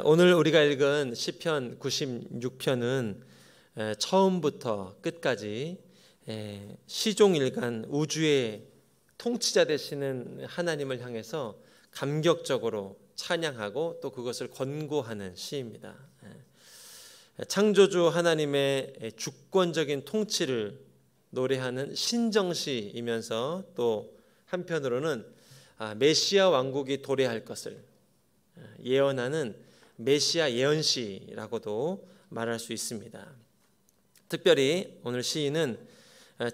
오늘 우리가 읽은 시편 96편은 처음부터 끝까지 시종일관 우주의 통치자 되시는 하나님을 향해서 감격적으로 찬양하고 또 그것을 권고하는 시입니다. 창조주 하나님의 주권적인 통치를 노래하는 신정시이면서 또 한편으로는 메시아 왕국이 도래할 것을 예언하는 메시아 예언시라고도 말할 수 있습니다. 특별히 오늘 시인은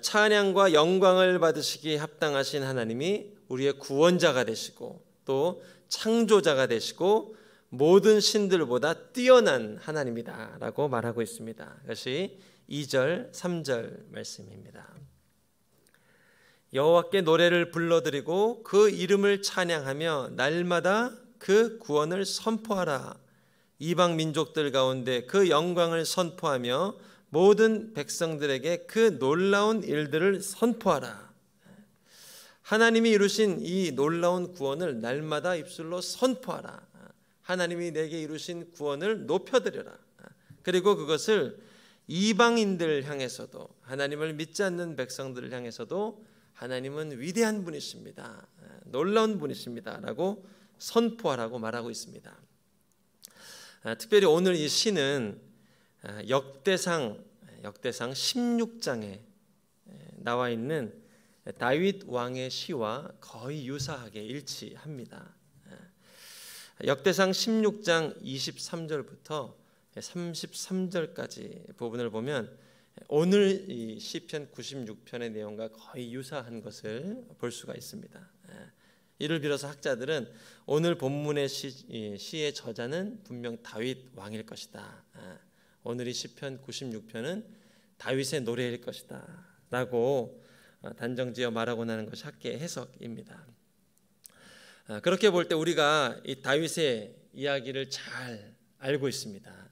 찬양과 영광을 받으시기에 합당하신 하나님이 우리의 구원자가 되시고 또 창조자가 되시고 모든 신들보다 뛰어난 하나님이다 라고 말하고 있습니다. 그것이 2절 3절 말씀입니다. 여호와께 노래를 불러드리고 그 이름을 찬양하며 날마다 그 구원을 선포하라. 이방 민족들 가운데 그 영광을 선포하며 모든 백성들에게 그 놀라운 일들을 선포하라. 하나님이 이루신 이 놀라운 구원을 날마다 입술로 선포하라. 하나님이 내게 이루신 구원을 높여드려라. 그리고 그것을 이방인들 향해서도, 하나님을 믿지 않는 백성들을 향해서도 하나님은 위대한 분이십니다, 놀라운 분이십니다 라고 선포하라고 말하고 있습니다. 특별히 오늘 이 시는 역대상 16장에 나와 있는 다윗 왕의 시와 거의 유사하게 일치합니다. 역대상 16장 23절부터 33절까지 부분을 보면 오늘 이 시편 96편의 내용과 거의 유사한 것을 볼 수가 있습니다. 이를 빌어서 학자들은 오늘 본문의 시의 저자는 분명 다윗 왕일 것이다. 오늘 이 시편 96편은 다윗의 노래일 것이다 라고 단정지어 말하고 나는 것이 학계의 해석입니다. 그렇게 볼 때 우리가 이 다윗의 이야기를 잘 알고 있습니다.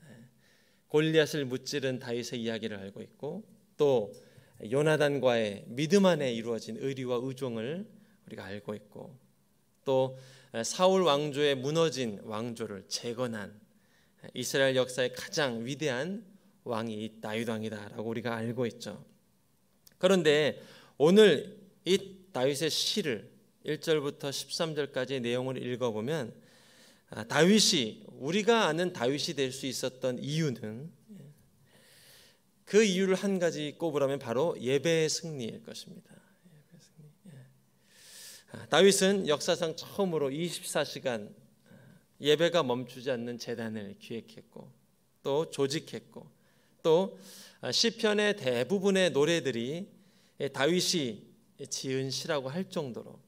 골리앗을 무찌른 다윗의 이야기를 알고 있고 또 요나단과의 믿음 안에 이루어진 의리와 의종을 우리가 알고 있고 또 사울 왕조의 무너진 왕조를 재건한 이스라엘 역사의 가장 위대한 왕이 다윗 왕이다라고 우리가 알고 있죠. 그런데 오늘 이 다윗의 시를 1절부터 13절까지의 내용을 읽어보면 다윗이, 우리가 아는 다윗이 될 수 있었던 이유는, 그 이유를 한 가지 꼽으라면 바로 예배의 승리일 것입니다. 다윗은 역사상 처음으로 24시간 예배가 멈추지 않는 제단을 기획했고 또 조직했고 또 시편의 대부분의 노래들이 다윗이 지은 시라고 할 정도로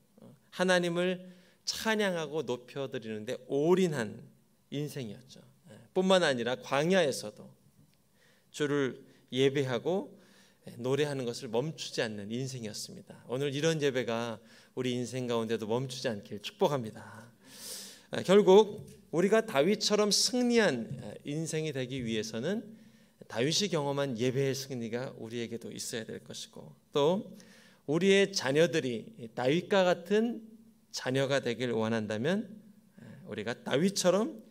하나님을 찬양하고 높여드리는데 올인한 인생이었죠. 뿐만 아니라 광야에서도 주를 예배하고 노래하는 것을 멈추지 않는 인생이었습니다. 오늘 이런 예배가 우리 인생 가운데도 멈추지 않길 축복합니다. 결국 우리가 다윗처럼 승리한 인생이 되기 위해서는 다윗이 경험한 예배의 승리가 우리에게도 있어야 될 것이고 또 우리의 자녀들이 다윗과 같은 자녀가 되길 원한다면 우리가 다윗처럼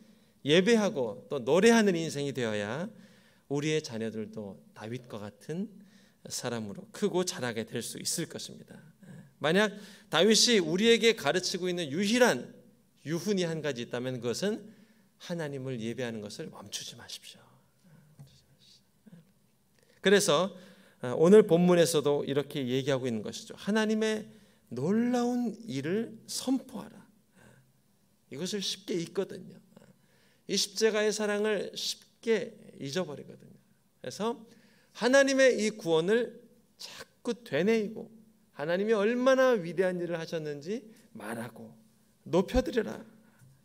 예배하고 또 노래하는 인생이 되어야 우리의 자녀들도 다윗과 같은 사람으로 크고 자라게 될 수 있을 것입니다. 만약 다윗이 우리에게 가르치고 있는 유일한 유훈이 한 가지 있다면 그것은 하나님을 예배하는 것을 멈추지 마십시오. 그래서 오늘 본문에서도 이렇게 얘기하고 있는 것이죠. 하나님의 놀라운 일을 선포하라. 이것을 쉽게 잊거든요. 이 십자가의 사랑을 쉽게 잊어버리거든요. 그래서 하나님의 이 구원을 자꾸 되뇌이고 하나님이 얼마나 위대한 일을 하셨는지 말하고 높여드려라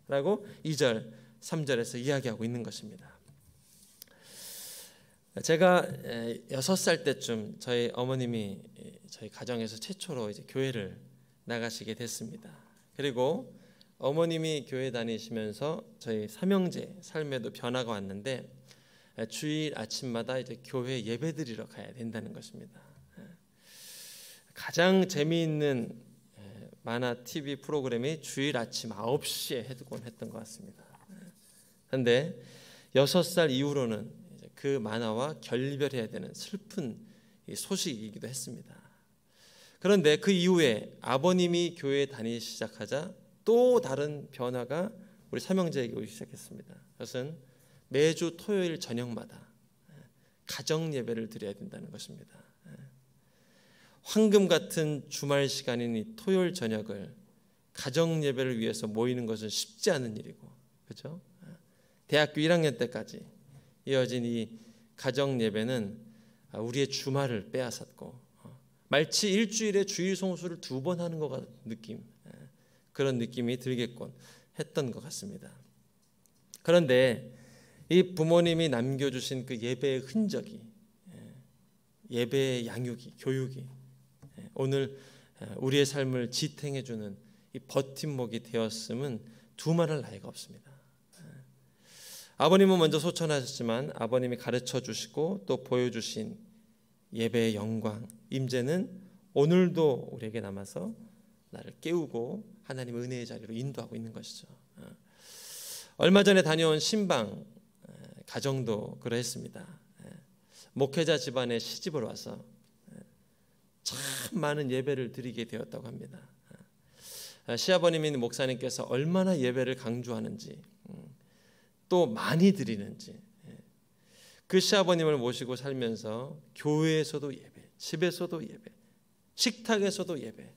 라고 2절 3절에서 이야기하고 있는 것입니다. 제가 6살 때쯤 저희 어머님이 저희 가정에서 최초로 이제 교회를 나가시게 됐습니다. 그리고 어머님이 교회 다니시면서 저희 삼형제 삶에도 변화가 왔는데 주일 아침마다 이제 교회 예배드리러 가야 된다는 것입니다. 가장 재미있는 만화 TV 프로그램이 주일 아침 9시에 했던 것 같습니다. 그런데 6살 이후로는 그 만화와 결별해야 되는 슬픈 소식이기도 했습니다. 그런데 그 이후에 아버님이 교회에 다니기 시작하자 또 다른 변화가 우리 삼형제에게 오기 시작했습니다. 그것은 매주 토요일 저녁마다 가정 예배를 드려야 된다는 것입니다. 황금 같은 주말 시간인 이 토요일 저녁을 가정 예배를 위해서 모이는 것은 쉽지 않은 일이고, 그렇죠? 대학교 1학년 때까지 이어진 이 가정 예배는 우리의 주말을 빼앗았고, 마치 일주일에 주일 성수를 2번 하는 것 같은 느낌, 그런 느낌이 들겠곤 했던 것 같습니다. 그런데 이 부모님이 남겨주신 그 예배의 흔적이, 예배의 양육이, 교육이 오늘 우리의 삶을 지탱해주는 이 버팀목이 되었음은 두말할 나위가 없습니다. 아버님은 먼저 소천하셨지만 아버님이 가르쳐 주시고 또 보여주신 예배의 영광, 임재는 오늘도 우리에게 남아서 나를 깨우고 하나님의 은혜의 자리로 인도하고 있는 것이죠. 얼마 전에 다녀온 신방 가정도 그러했습니다. 목회자 집안에 시집을 와서 참 많은 예배를 드리게 되었다고 합니다. 시아버님인 목사님께서 얼마나 예배를 강조하는지, 또 많이 드리는지, 그 시아버님을 모시고 살면서 교회에서도 예배, 집에서도 예배, 식탁에서도 예배,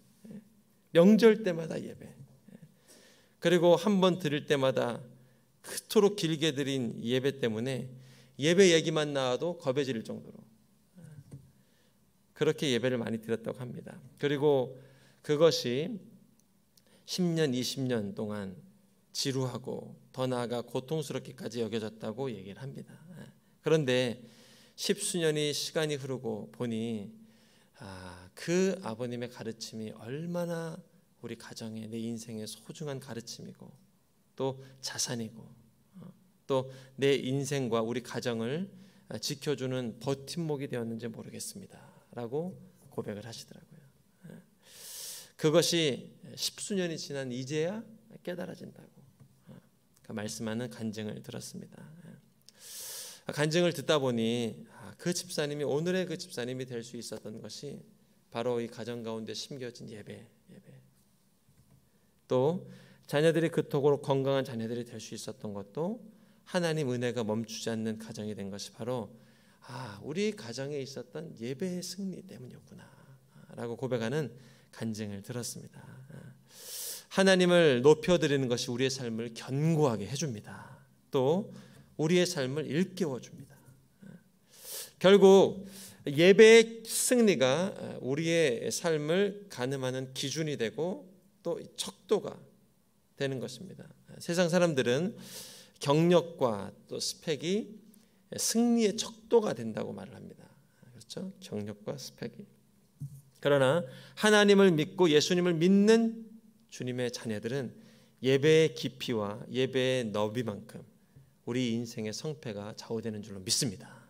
명절 때마다 예배, 그리고 한 번 드릴 때마다 그토록 길게 드린 예배 때문에 예배 얘기만 나와도 겁에 질릴 정도로 그렇게 예배를 많이 드렸다고 합니다. 그리고 그것이 10년, 20년 동안 지루하고 더 나아가 고통스럽게까지 여겨졌다고 얘기를 합니다. 그런데 10수년이 시간이 흐르고 보니 그 아버님의 가르침이 얼마나 우리 가정에, 내 인생의 소중한 가르침이고 또 자산이고 또 내 인생과 우리 가정을 지켜주는 버팀목이 되었는지 모르겠습니다 라고 고백을 하시더라고요. 그것이 10수년이 지난 이제야 깨달아진다고 그 말씀하는 간증을 들었습니다. 간증을 듣다 보니 그 집사님이 오늘의 그 집사님이 될 수 있었던 것이 바로 이 가정 가운데 심겨진 예배, 또 자녀들이 그토록 건강한 자녀들이 될 수 있었던 것도 하나님 은혜가 멈추지 않는 가정이 된 것이 바로 우리 가정에 있었던 예배의 승리 때문이었구나 라고 고백하는 간증을 들었습니다. 하나님을 높여드리는 것이 우리의 삶을 견고하게 해줍니다. 또 우리의 삶을 일깨워줍니다. 결국 예배의 승리가 우리의 삶을 가늠하는 기준이 되고 또 척도가 되는 것입니다. 세상 사람들은 경력과 또 스펙이 승리의 척도가 된다고 말을 합니다. 그렇죠? 경력과 스펙이. 그러나 하나님을 믿고 예수님을 믿는 주님의 자녀들은 예배의 깊이와 예배의 너비만큼 우리 인생의 성패가 좌우되는 줄로 믿습니다.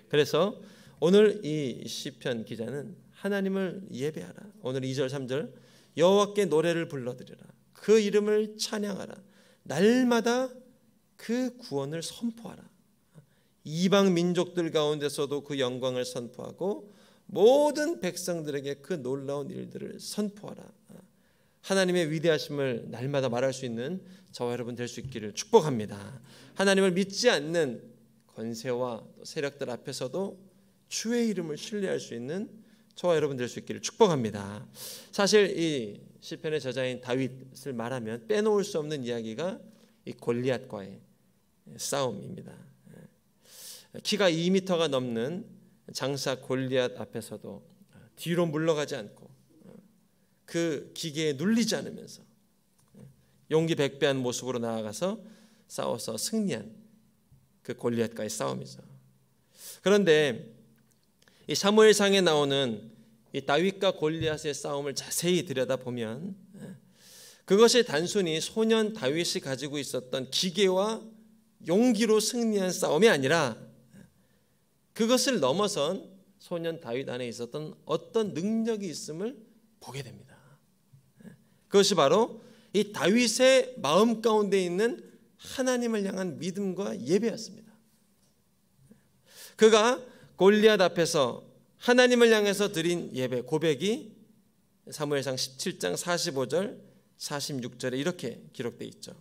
그래서 오늘 이 시편 기자는 하나님을 예배하라. 오늘 2절 3절 여호와께 노래를 불러드리라. 그 이름을 찬양하라. 날마다 그 구원을 선포하라. 이방 민족들 가운데서도 그 영광을 선포하고 모든 백성들에게 그 놀라운 일들을 선포하라. 하나님의 위대하심을 날마다 말할 수 있는 저와 여러분 될 수 있기를 축복합니다. 하나님을 믿지 않는 권세와 세력들 앞에서도 주의 이름을 신뢰할 수 있는 저와 여러분 될 수 있기를 축복합니다. 사실 이 시편의 저자인 다윗을 말하면 빼놓을 수 없는 이야기가 이 골리앗과의 싸움입니다. 키가 2m가 넘는 장사 골리앗 앞에서도 뒤로 물러가지 않고 그 기계에 눌리지 않으면서 용기 백배한 모습으로 나아가서 싸워서 승리한 그 골리앗과의 싸움이죠. 그런데 이 사무엘상에 나오는 이 다윗과 골리앗의 싸움을 자세히 들여다보면 그것이 단순히 소년 다윗이 가지고 있었던 기계와 용기로 승리한 싸움이 아니라 그것을 넘어선 소년 다윗 안에 있었던 어떤 능력이 있음을 보게 됩니다. 그것이 바로 이 다윗의 마음 가운데 있는 하나님을 향한 믿음과 예배였습니다. 그가 골리앗 앞에서 하나님을 향해서 드린 예배 고백이 사무엘상 17장 45절 46절에 이렇게 기록되어 있죠.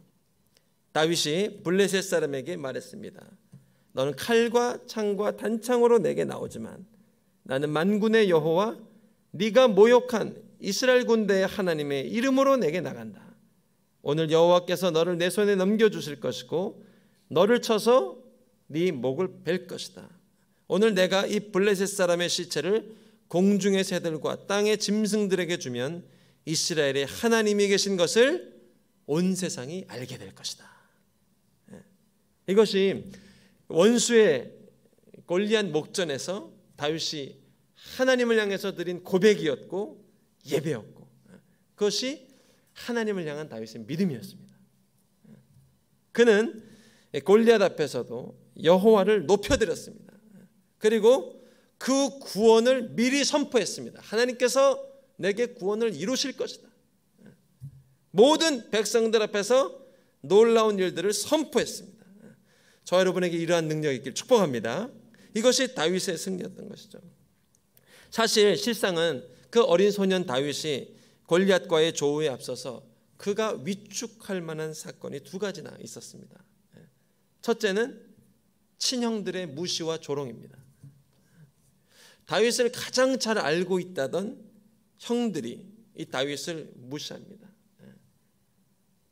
다윗이 블레셋 사람에게 말했습니다. 너는 칼과 창과 단창으로 내게 나오지만 나는 만군의 여호와 네가 모욕한 이스라엘 군대의 하나님의 이름으로 내게 나간다. 오늘 여호와께서 너를 내 손에 넘겨주실 것이고 너를 쳐서 네 목을 벨 것이다. 오늘 내가 이 블레셋 사람의 시체를 공중의 새들과 땅의 짐승들에게 주면 이스라엘의 하나님이 계신 것을 온 세상이 알게 될 것이다. 이것이 원수의 골리앗 목전에서 다윗이 하나님을 향해서 드린 고백이었고 예배였고, 그것이 하나님을 향한 다윗의 믿음이었습니다. 그는 골리앗 앞에서도 여호와를 높여드렸습니다. 그리고 그 구원을 미리 선포했습니다. 하나님께서 내게 구원을 이루실 것이다. 모든 백성들 앞에서 놀라운 일들을 선포했습니다. 저와 여러분에게 이러한 능력이 있기를 축복합니다. 이것이 다윗의 승리였던 것이죠. 사실 실상은 그 어린 소년 다윗이 골리앗과의 조우에 앞서서 그가 위축할 만한 사건이 두 가지나 있었습니다. 첫째는 친형들의 무시와 조롱입니다. 다윗을 가장 잘 알고 있다던 형들이 이 다윗을 무시합니다.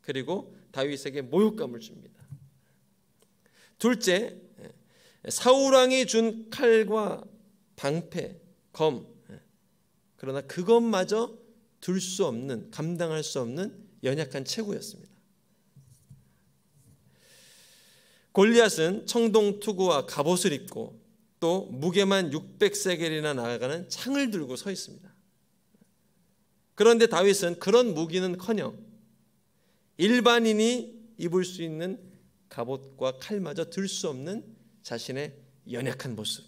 그리고 다윗에게 모욕감을 줍니다. 둘째, 사울왕이 준 칼과 방패, 검, 그러나 그것마저 들 수 없는, 감당할 수 없는 연약한 체구였습니다. 골리앗은 청동 투구와 갑옷을 입고 또 무게만 600세겔이나 나가는 창을 들고 서 있습니다. 그런데 다윗은 그런 무기는커녕 일반인이 입을 수 있는 갑옷과 칼마저 들 수 없는 자신의 연약한 모습.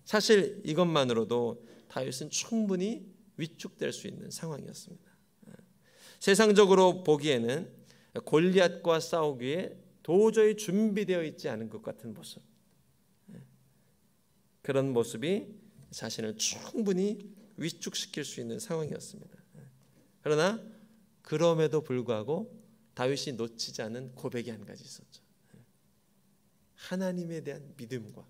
사실 이것만으로도 다윗은 충분히 위축될 수 있는 상황이었습니다. 세상적으로 보기에는 골리앗과 싸우기에 도저히 준비되어 있지 않은 것 같은 모습, 그런 모습이 자신을 충분히 위축시킬 수 있는 상황이었습니다. 그러나 그럼에도 불구하고 다윗이 놓치지 않은 고백이 한 가지 있었죠. 하나님에 대한 믿음과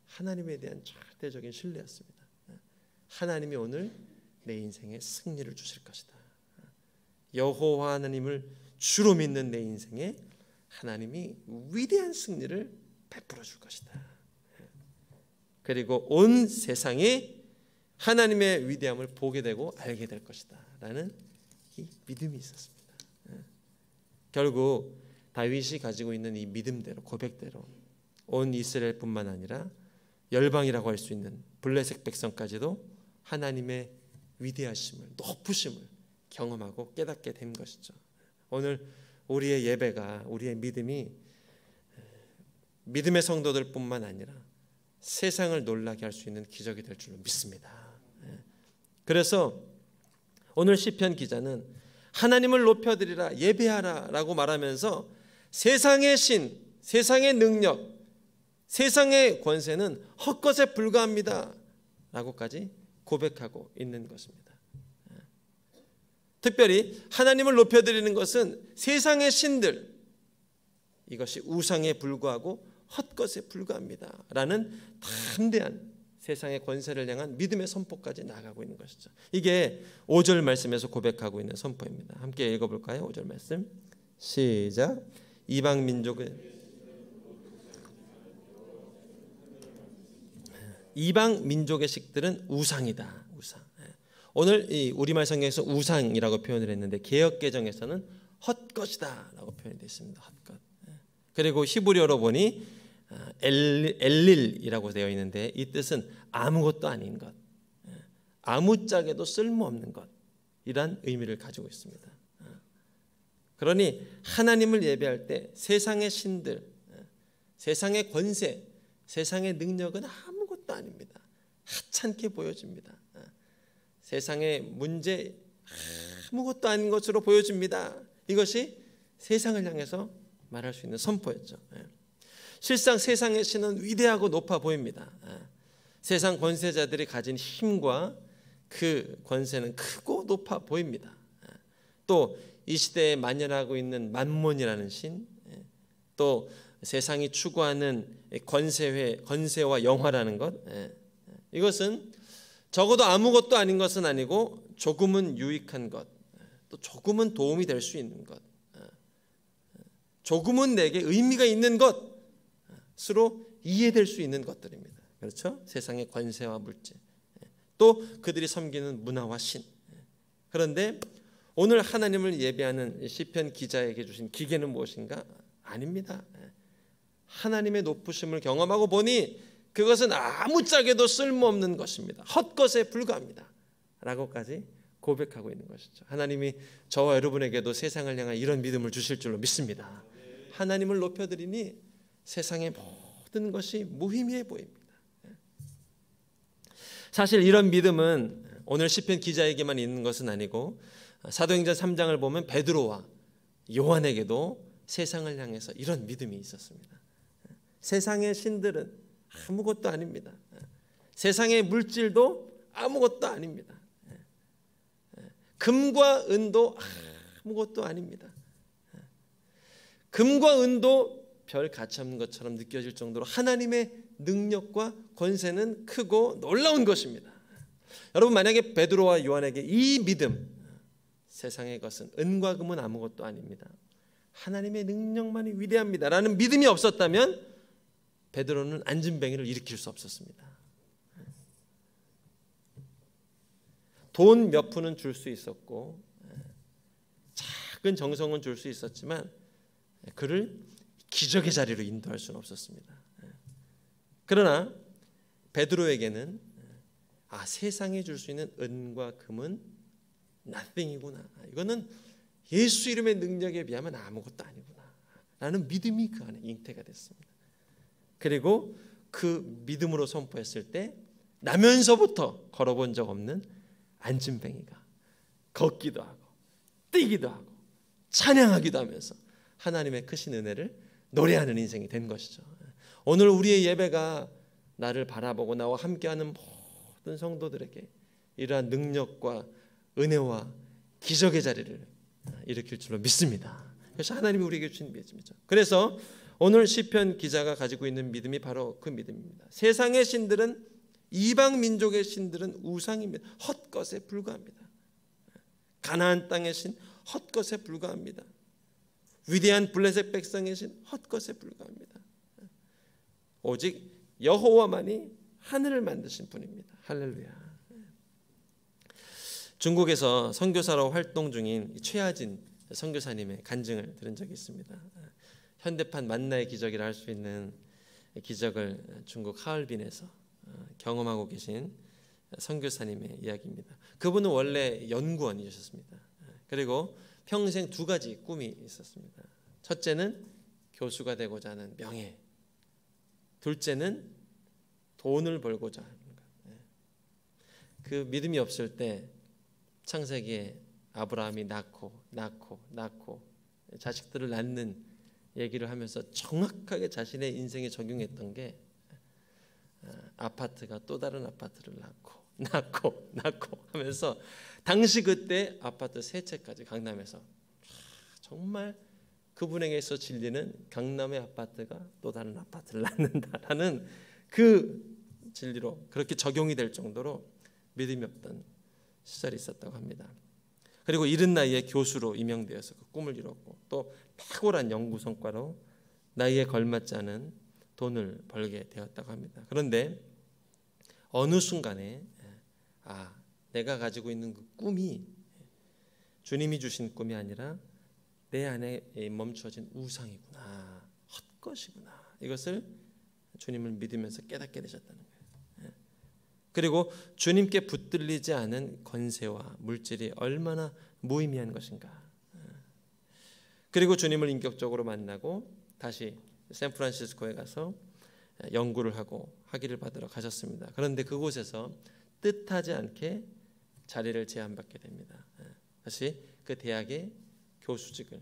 하나님에 대한 절대적인 신뢰였습니다. 하나님이 오늘 내 인생에 승리를 주실 것이다. 여호와 하나님을 주로 믿는 내 인생에 하나님이 위대한 승리를 베풀어 줄 것이다. 그리고 온 세상이 하나님의 위대함을 보게 되고 알게 될 것이다 라는 이 믿음이 있었습니다. 결국 다윗이 가지고 있는 이 믿음대로, 고백대로 온 이스라엘뿐만 아니라 열방이라고 할 수 있는 블레셋 백성까지도 하나님의 위대하심을, 높으심을 경험하고 깨닫게 된 것이죠. 오늘 우리의 예배가, 우리의 믿음이 믿음의 성도들뿐만 아니라 세상을 놀라게 할 수 있는 기적이 될 줄로 믿습니다. 그래서 오늘 시편 기자는 하나님을 높여드리라, 예배하라 라고 말하면서 세상의 신, 세상의 능력, 세상의 권세는 헛것에 불과합니다 라고까지 고백하고 있는 것입니다. 특별히 하나님을 높여드리는 것은 세상의 신들, 이것이 우상에 불과하고 헛것에 불과합니다 라는 담대한 세상의 권세를 향한 믿음의 선포까지 나아가고 있는 것이죠. 이게 5절 말씀에서 고백하고 있는 선포입니다. 함께 읽어볼까요? 5절 말씀 시작. 이방 민족의 식들은 우상이다. 우상. 오늘 이 우리말 성경에서 우상이라고 표현을 했는데 개역 개정에서는 헛것이다 라고 표현되어 있습니다. 헛것. 그리고 히브리어로 보니 엘릴이라고 되어 있는데 이 뜻은 아무것도 아닌 것, 아무짝에도 쓸모없는 것, 이란 의미를 가지고 있습니다. 그러니 하나님을 예배할 때 세상의 신들, 세상의 권세, 세상의 능력은 아무것도 아닙니다. 하찮게 보여집니다. 세상의 문제 아무것도 아닌 것으로 보여집니다. 이것이 세상을 향해서 말할 수 있는 선포였죠. 실상 세상의 신은 위대하고 높아 보입니다. 세상 권세자들이 가진 힘과 그 권세는 크고 높아 보입니다. 또 이 시대에 만연하고 있는 만몬이라는 신, 또 세상이 추구하는 권세와 영화라는 것, 이것은 적어도 아무것도 아닌 것은 아니고 조금은 유익한 것, 또 조금은 도움이 될 수 있는 것, 조금은 내게 의미가 있는 것으로 이해될 수 있는 것들입니다. 그렇죠? 세상의 권세와 물질, 또 그들이 섬기는 문화와 신. 그런데 오늘 하나님을 예배하는 시편 기자에게 주신 기계는 무엇인가? 아닙니다. 하나님의 높으심을 경험하고 보니 그것은 아무짝에도 쓸모없는 것입니다. 헛것에 불과합니다. 라고까지 고백하고 있는 것이죠. 하나님이 저와 여러분에게도 세상을 향한 이런 믿음을 주실 줄로 믿습니다. 하나님을 높여드리니 세상의 모든 것이 무의미해 보입니다. 사실 이런 믿음은 오늘 시편 기자에게만 있는 것은 아니고 사도행전 3장을 보면 베드로와 요한에게도 세상을 향해서 이런 믿음이 있었습니다. 세상의 신들은 아무것도 아닙니다. 세상의 물질도 아무것도 아닙니다. 금과 은도 아무것도 아닙니다. 금과 은도 별 가치 없는 것처럼 느껴질 정도로 하나님의 능력과 권세는 크고 놀라운 것입니다. 여러분, 만약에 베드로와 요한에게 이 믿음, 세상의 것은 은과 금은 아무것도 아닙니다, 하나님의 능력만이 위대합니다 라는 믿음이 없었다면 베드로는 안진뱅이를 일으킬 수 없었습니다. 돈 몇 푼은 줄 수 있었고 작은 정성은 줄 수 있었지만 그를 기적의 자리로 인도할 수는 없었습니다. 그러나 베드로에게는 세상에 줄 수 있는 은과 금은 nothing이구나, 이거는 예수 이름의 능력에 비하면 아무것도 아니구나 라는 믿음이 그 안에 잉태가 됐습니다. 그리고 그 믿음으로 선포했을 때 나면서부터 걸어본 적 없는 안진뱅이가 걷기도 하고 뛰기도 하고 찬양하기도 하면서 하나님의 크신 은혜를 노래하는 인생이 된 것이죠. 오늘 우리의 예배가 나를 바라보고 나와 함께하는 모든 성도들에게 이러한 능력과 은혜와 기적의 자리를 일으킬 줄로 믿습니다. 그래서 하나님이 우리에게 주신 믿음이죠. 그래서 오늘 시편 기자가 가지고 있는 믿음이 바로 그 믿음입니다. 세상의 신들은, 이방 민족의 신들은 우상입니다. 헛것에 불과합니다. 가나안 땅의 신 헛것에 불과합니다. 위대한 블레셋 백성의 신 헛것에 불과합니다. 오직 여호와만이 하늘을 만드신 분입니다. 할렐루야. 중국에서 선교사로 활동 중인 최하진 선교사님의 간증을 들은 적이 있습니다. 현대판 만나의 기적이라 할 수 있는 기적을 중국 하얼빈에서 경험하고 계신 선교사님의 이야기입니다. 그분은 원래 연구원이셨습니다. 그리고 평생 두 가지 꿈이 있었습니다. 첫째는 교수가 되고자 하는 명예, 둘째는 돈을 벌고자 하는 것. 그 믿음이 없을 때 창세기에 아브라함이 낳고 자식들을 낳는 얘기를 하면서 정확하게 자신의 인생에 적용했던 게 아파트가 또 다른 아파트를 낳고 하면서 당시 그때 아파트 세 채까지 강남에서 정말 그분에게서 진리는 강남의 아파트가 또 다른 아파트를 낳는다라는 그 진리로 그렇게 적용이 될 정도로 믿음이 없던 시절이 있었다고 합니다. 그리고 이른 나이에 교수로 임명되어서 그 꿈을 이뤘고 또 탁월한 연구 성과로 나이에 걸맞지 않은 돈을 벌게 되었다고 합니다. 그런데 어느 순간에 내가 가지고 있는 그 꿈이 주님이 주신 꿈이 아니라 내 안에 멈춰진 우상이구나, 헛것이구나, 이것을 주님을 믿으면서 깨닫게 되셨다는 거예요. 그리고 주님께 붙들리지 않은 권세와 물질이 얼마나 무의미한 것인가. 그리고 주님을 인격적으로 만나고 다시 샌프란시스코에 가서 연구를 하고 학위를 받으러 가셨습니다. 그런데 그곳에서 뜻하지 않게 자리를 제안받게 됩니다. 다시 그 대학의 교수직을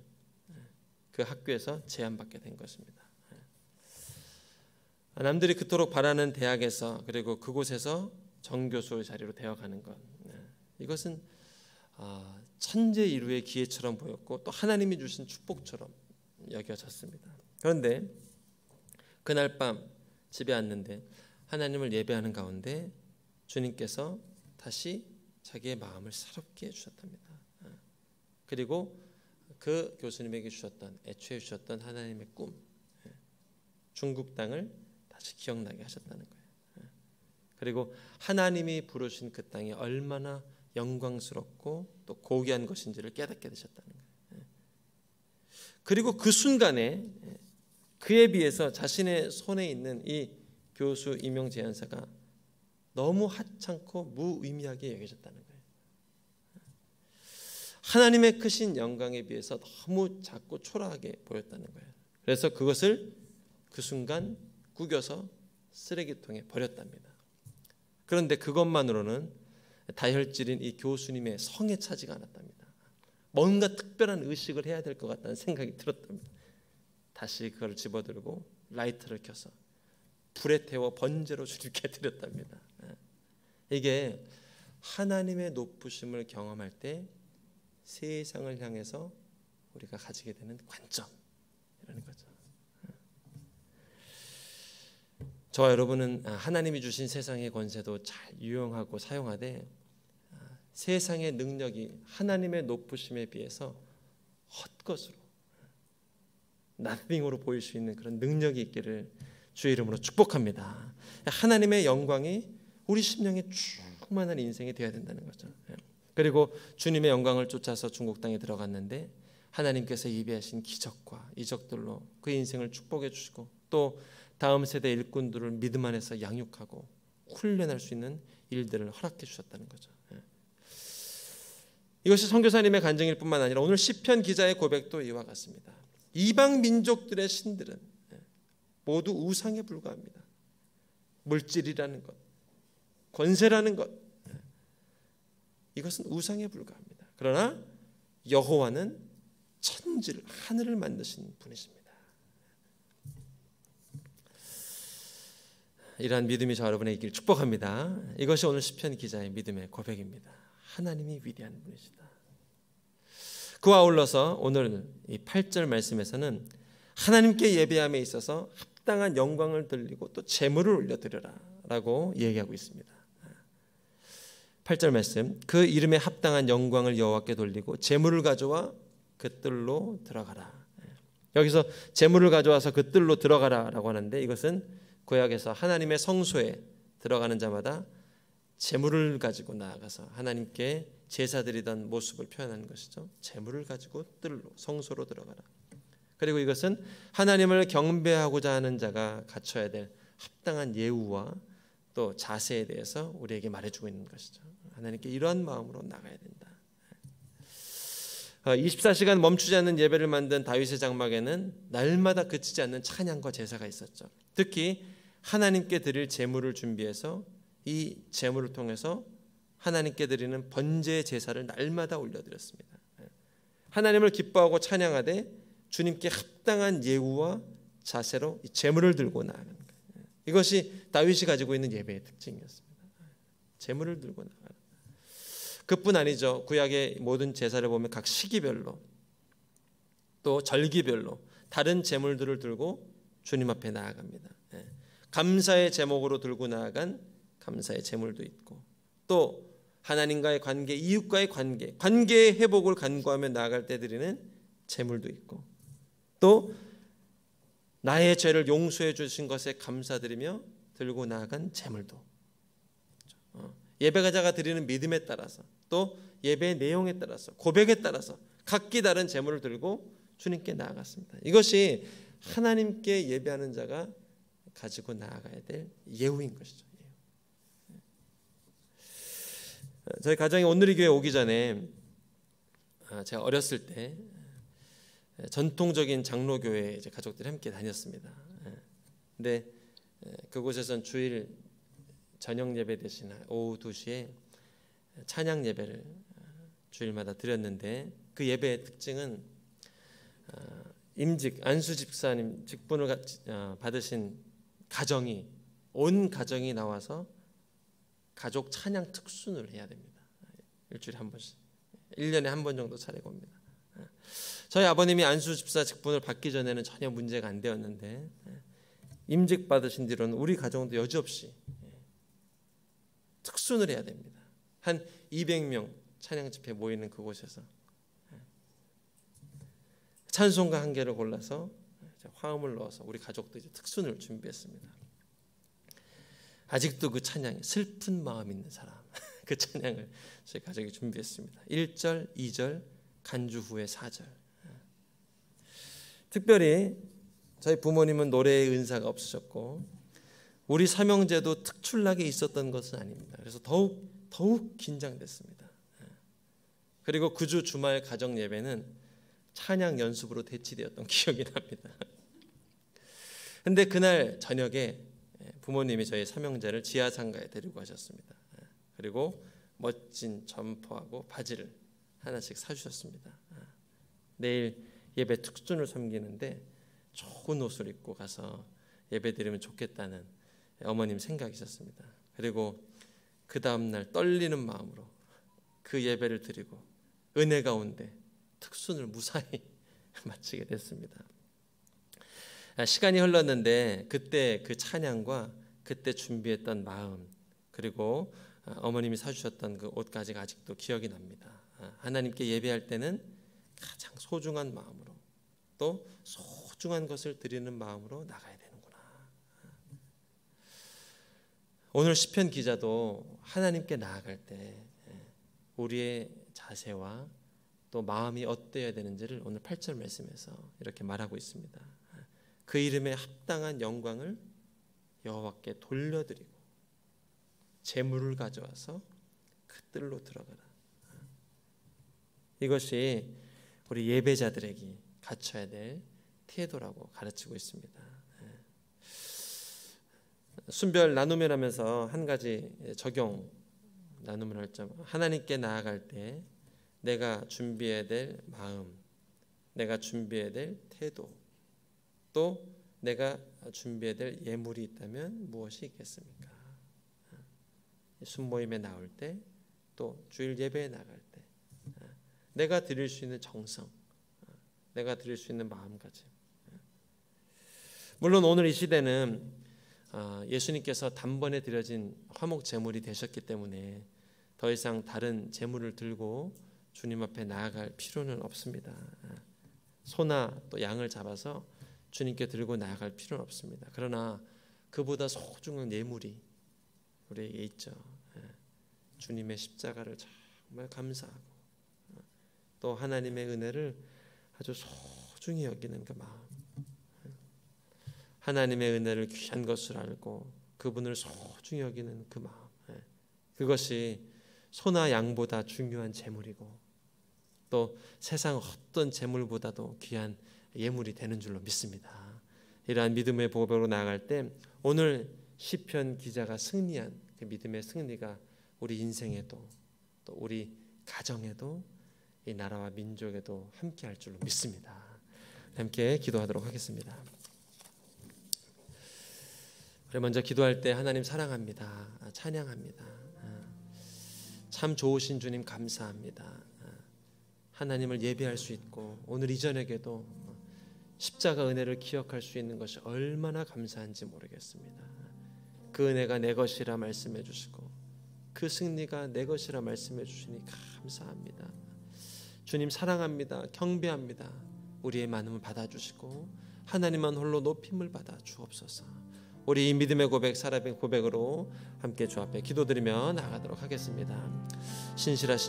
그 학교에서 제안받게 된 것입니다. 남들이 그토록 바라는 대학에서 그리고 그곳에서 정교수 자리로 되어가는 것, 이것은 천재 이루의 기회처럼 보였고 또 하나님이 주신 축복처럼 여겨졌습니다. 그런데 그날 밤 집에 왔는데 하나님을 예배하는 가운데 주님께서 다시 자기의 마음을 새롭게 해주셨답니다. 그리고 그 교수님에게 주셨던, 애초에 주셨던 하나님의 꿈, 중국 땅을 다시 기억나게 하셨다는 거예요. 그리고 하나님이 부르신 그 땅이 얼마나 영광스럽고 또 고귀한 것인지를 깨닫게 되셨다는 거예요. 그리고 그 순간에 그에 비해서 자신의 손에 있는 이 교수 임용 제안서가 너무 하찮고 무의미하게 여겨졌다는 거예요. 하나님의 크신 영광에 비해서 너무 작고 초라하게 보였다는 거예요. 그래서 그것을 그 순간 구겨서 쓰레기통에 버렸답니다. 그런데 그것만으로는 다혈질인 이 교수님의 성에 차지가 않았답니다. 뭔가 특별한 의식을 해야 될 것 같다는 생각이 들었답니다. 다시 그걸 집어들고 라이터를 켜서 불에 태워 번제로 주님께 드렸답니다. 이게 하나님의 높으심을 경험할 때 세상을 향해서 우리가 가지게 되는 관점이라는 거죠. 저와 여러분은 하나님이 주신 세상의 권세도 잘 유용하고 사용하되 세상의 능력이 하나님의 높으심에 비해서 헛것으로 nothing으로 보일 수 있는 그런 능력이 있기를 주의 이름으로 축복합니다. 하나님의 영광이 우리 심령에 충만한 인생이 되어야 된다는 거죠. 그리고 주님의 영광을 쫓아서 중국 땅에 들어갔는데 하나님께서 예비하신 기적과 이적들로 그 인생을 축복해 주시고 또 다음 세대 일꾼들을 믿음 안에서 양육하고 훈련할 수 있는 일들을 허락해 주셨다는 거죠. 이것이 선교사님의 간증일 뿐만 아니라 오늘 시편 기자의 고백도 이와 같습니다. 이방 민족들의 신들은 모두 우상에 불과합니다. 물질이라는 것, 권세라는 것, 이것은 우상에 불과합니다. 그러나 여호와는 천지를, 하늘을 만드신 분이십니다. 이러한 믿음이 저 여러분의 있기를 축복합니다. 이것이 오늘 시편 기자의 믿음의 고백입니다. 하나님이 위대한 분이시다. 그와 아울러서 오늘 이 8절 말씀에서는 하나님께 예배함에 있어서 합당한 영광을 돌리고 또 제물을 올려드려라 라고 얘기하고 있습니다. 8절 말씀, 그 이름에 합당한 영광을 여호와께 돌리고 제물을 가져와 그 뜰로 들어가라. 여기서 제물을 가져와서 그 뜰로 들어가라 라고 하는데 이것은 구약에서 하나님의 성소에 들어가는 자마다 제물을 가지고 나아가서 하나님께 제사드리던 모습을 표현하는 것이죠. 제물을 가지고 뜰로, 성소로 들어가라. 그리고 이것은 하나님을 경배하고자 하는 자가 갖춰야 될 합당한 예우와 또 자세에 대해서 우리에게 말해주고 있는 것이죠. 하나님께 이러한 마음으로 나가야 된다. 24시간 멈추지 않는 예배를 만든 다윗의 장막에는 날마다 그치지 않는 찬양과 제사가 있었죠. 특히 하나님께 드릴 제물을 준비해서 이 제물을 통해서 하나님께 드리는 번제 제사를 날마다 올려드렸습니다. 하나님을 기뻐하고 찬양하되 주님께 합당한 예우와 자세로 이 제물을 들고 나아가는 거예요. 이것이 다윗이 가지고 있는 예배의 특징이었습니다. 제물을 들고 나가는. 그뿐 아니죠. 구약의 모든 제사를 보면 각 시기별로 또 절기별로 다른 제물들을 들고 주님 앞에 나아갑니다. 감사의 제목으로 들고 나아간 감사의 제물도 있고 또 하나님과의 관계, 이웃과의 관계, 관계의 회복을 간구하며 나아갈 때 드리는 제물도 있고 또 나의 죄를 용서해 주신 것에 감사드리며 들고 나아간 제물도 예배가자가 드리는 믿음에 따라서 또 예배의 내용에 따라서 고백에 따라서 각기 다른 제물을 들고 주님께 나아갔습니다. 이것이 하나님께 예배하는 자가 가지고 나아가야 될 예우인 것이죠. 저희 가정이 온누리 교회 오기 전에 제가 어렸을 때 전통적인 장로교회 이제 가족들이 함께 다녔습니다. 근데 그곳에선 주일 저녁 예배 대신 오후 2시에 찬양 예배를 주일마다 드렸는데 그 예배의 특징은 임직 안수 집사님 직분을 받으신 가정이 온 가정이 나와서 가족 찬양 특순을 해야 됩니다. 일주일에 한 번씩, 1년에 한 번 정도 차리고 옵니다. 저희 아버님이 안수 집사 직분을 받기 전에는 전혀 문제가 안 되었는데 임직 받으신 뒤로는 우리 가정도 여지없이 특순을 해야 됩니다. 한 200명 찬양 집회 모이는 그곳에서 찬송가 한 개를 골라서 화음을 넣어서 우리 가족도 이제 특순을 준비했습니다. 아직도 그 찬양이 슬픈 마음 있는 사람 그 찬양을 저희 가족이 준비했습니다. 1절, 2절, 간주 후에 4절. 특별히 저희 부모님은 노래의 은사가 없으셨고 우리 삼형제도 특출나게 있었던 것은 아닙니다. 그래서 더욱 긴장됐습니다. 그리고 그 주 주말 가정 예배는 찬양 연습으로 대치되었던 기억이 납니다. 근데 그날 저녁에 부모님이 저희 삼형제를 지하상가에 데리고 가셨습니다. 그리고 멋진 점퍼하고 바지를 하나씩 사주셨습니다. 내일 예배 특순을 섬기는데 좋은 옷을 입고 가서 예배 드리면 좋겠다는 어머님 생각이셨습니다. 그리고 그 다음날 떨리는 마음으로 그 예배를 드리고 은혜 가운데 특순을 무사히 마치게 됐습니다. 시간이 흘렀는데 그때 그 찬양과 그때 준비했던 마음 그리고 어머님이 사주셨던 그 옷까지가 아직도 기억이 납니다. 하나님께 예배할 때는 가장 소중한 마음으로 또 소중한 것을 드리는 마음으로 나가야 되는구나. 오늘 시편 기자도 하나님께 나아갈 때 우리의 자세와 또 마음이 어때야 되는지를 오늘 8절 말씀에서 이렇게 말하고 있습니다. 그 이름에 합당한 영광을 여호와께 돌려드리고 제물을 가져와서 그 뜰로 들어가라. 이것이 우리 예배자들에게 갖춰야 될 태도라고 가르치고 있습니다. 순별 나눔을 하면서 한 가지 적용 나눔을 할 점, 하나님께 나아갈 때 내가 준비해야 될 마음, 내가 준비해야 될 태도, 또 내가 준비해야 될 예물이 있다면 무엇이 있겠습니까? 순모임에 나올 때, 또 주일 예배에 나갈 때 내가 드릴 수 있는 정성, 내가 드릴 수 있는 마음가짐. 물론 오늘 이 시대는 예수님께서 단번에 드려진 화목 제물이 되셨기 때문에 더 이상 다른 제물을 들고 주님 앞에 나아갈 필요는 없습니다. 소나 또 양을 잡아서 주님께 들고 나아갈 필요는 없습니다. 그러나 그보다 소중한 예물이 우리에게 있죠. 주님의 십자가를 정말 감사하고 또 하나님의 은혜를 아주 소중히 여기는 그 마음, 하나님의 은혜를 귀한 것을 알고 그분을 소중히 여기는 그 마음, 그것이 소나 양보다 중요한 제물이고 또 세상 어떤 제물보다도 귀한 예물이 되는 줄로 믿습니다. 이러한 믿음의 보배로 나아갈 때 오늘 시편 기자가 승리한 그 믿음의 승리가 우리 인생에도 또 우리 가정에도 이 나라와 민족에도 함께 할 줄로 믿습니다. 함께 기도하도록 하겠습니다. 우리 먼저 기도할 때 하나님 사랑합니다. 찬양합니다. 참 좋으신 주님 감사합니다. 하나님을 예배할 수 있고 오늘 이 저녁에도 십자가 은혜를 기억할 수 있는 것이 얼마나 감사한지 모르겠습니다. 그 은혜가 내 것이라 말씀해 주시고 그 승리가 내 것이라 말씀해 주시니 감사합니다. 주님 사랑합니다. 경배합니다. 우리의 많음을 받아주시고 하나님만 홀로 높임을 받아 주옵소서. 우리 이 믿음의 고백, 사랑의 고백으로 함께 주 앞에 기도드리며 나아가도록 하겠습니다. 신실하신